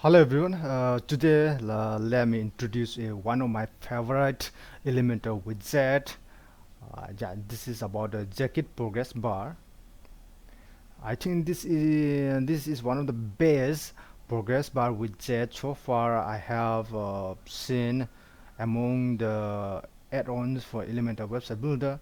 Hello everyone. Today let me introduce one of my favorite Elementor widget. Yeah, this is about a Jkit progress bar. I think this is one of the best progress bar widget so far I have seen among the add-ons for Elementor website builder.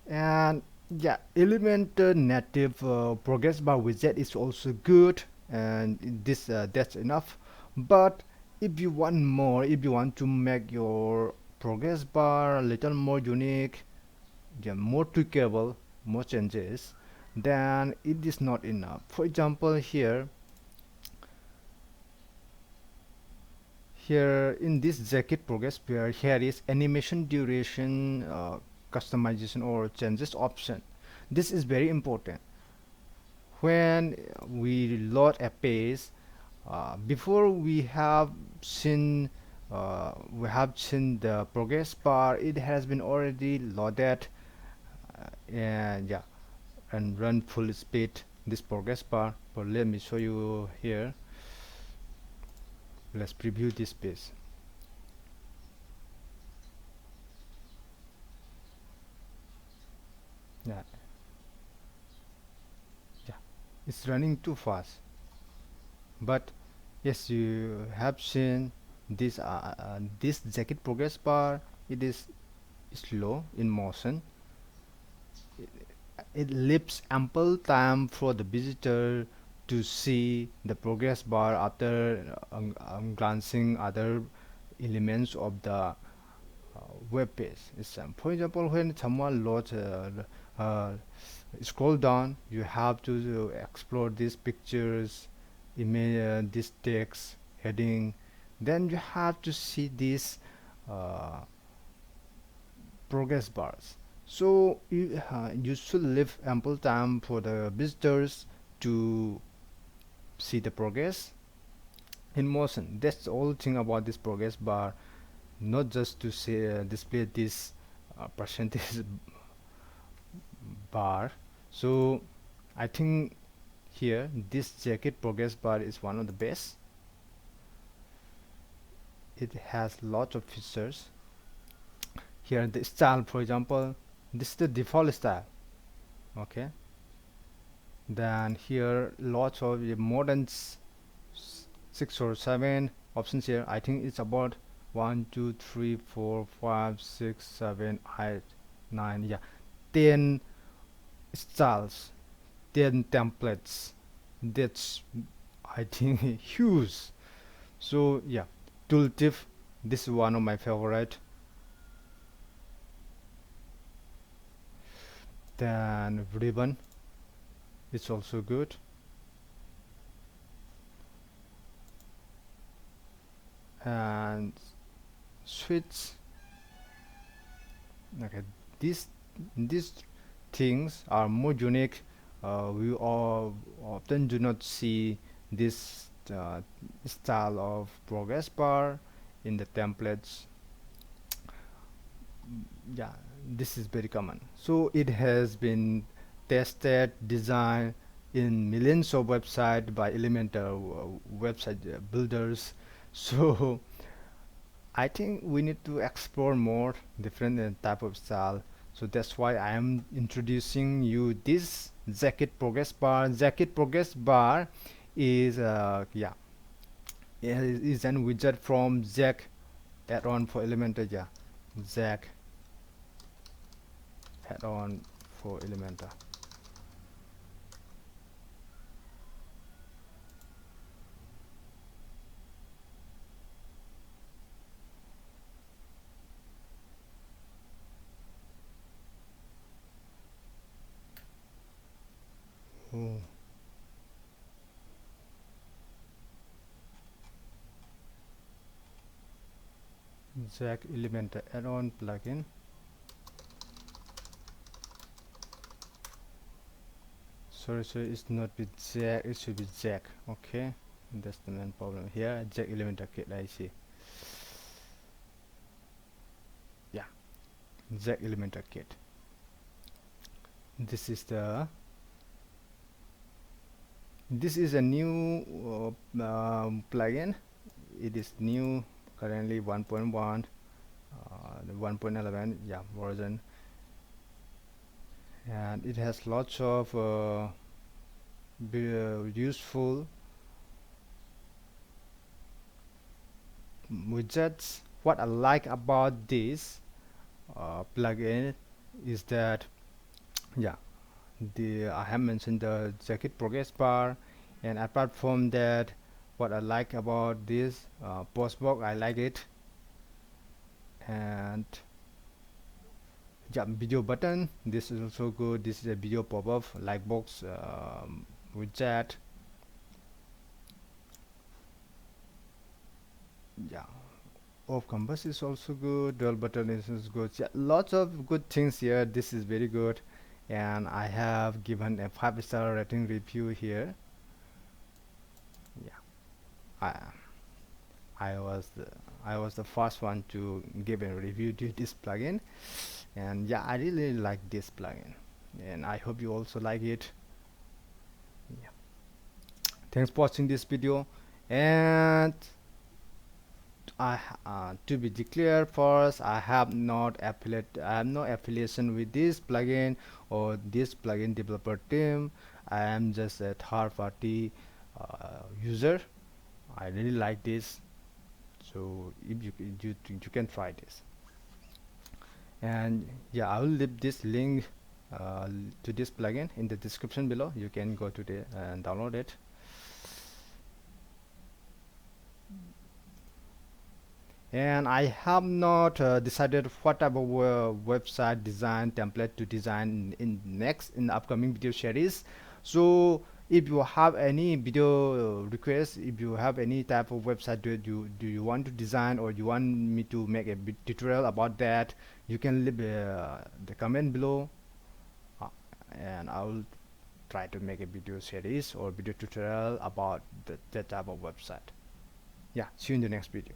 And yeah, Elementor native progress bar widget is also good, and that's enough. But if you want more, if you want to make your progress bar a little more unique, yeah, more tweakable, more changes, then it is not enough. For example, here in this Jkit progress bar, here is animation duration, customization or changes option. This is very important when we load a page. Before we have seen the progress bar, it has been already loaded, and yeah, and run full speed this progress bar. But let me show you here. Let's preview this page. Yeah, yeah, it's running too fast. But yes, you have seen this Jkit progress bar. It is slow in motion. It leaves ample time for the visitor to see the progress bar after glancing other elements of the web page. For example, when someone loads scroll down, you have to explore these pictures, image, this text, heading. Then you have to see these uh, progress bars. So you should leave ample time for the visitors to see the progress in motion. That's the whole thing about this progress bar, not just to say display this percentage bar. So I think here this Jkit progress bar is one of the best. It has lots of features. Here the style, for example, this is the default style. Okay, then here lots of more than 6 or 7 options here. I think it's about 1 2 3 4 5 6 7 8 9, yeah, 10 styles, 10 templates. That's, I think, huge. So yeah, tooltip, this is one of my favorite. Then ribbon, it's also good. And switch. Okay, these these things are more unique. We all often do not see this style of progress bar in the templates. Yeah, this is very common. So it has been tested, designed in millions of websites by Elementor website builders. So I think we need to explore more different type of style. So that's why I am introducing you this Jkit progress bar. Jkit progress bar is is an widget from Jack add-on for Elementor. Yeah, Jack add-on for Elementor. Oh, Jack Elementor add-on plugin. Sorry, it's not with Jack, it should be Jack. Okay, that's the main problem here. Jack Elementor Kit, I see. Yeah, Jag Elementor Kit. This is the This is a new plugin. It is new, currently 1.1, the 1.11, yeah, version, and it has lots of useful widgets. What I like about this plugin is that, yeah, I have mentioned the Jkit progress bar, and apart from that, what I like about this post box, I like it. And yeah, video button, this is also good. This is a video pop-up like box widget. Yeah, off compass is also good. Dual button is good. Yeah, lots of good things here. This is very good, and I have given a 5-star rating review here. Yeah, I I was the I was the first one to give a review to this plugin, and yeah, I really like this plugin, and I hope you also like it. Yeah, thanks for watching this video, and to be declared first, I have no affiliation with this plugin or this plugin developer team. I am just a third party user. I really like this, so if you can try this. And yeah, I will leave this link to this plugin in the description below. You can go to the and download it. And I have not decided what type of website design template to design in the upcoming video series. So if you have any video requests, if you have any type of website do you want to design, or you want me to make a tutorial about that, you can leave the comment below, uh, and I will try to make a video series or video tutorial about that type of website. Yeah, see you in the next video.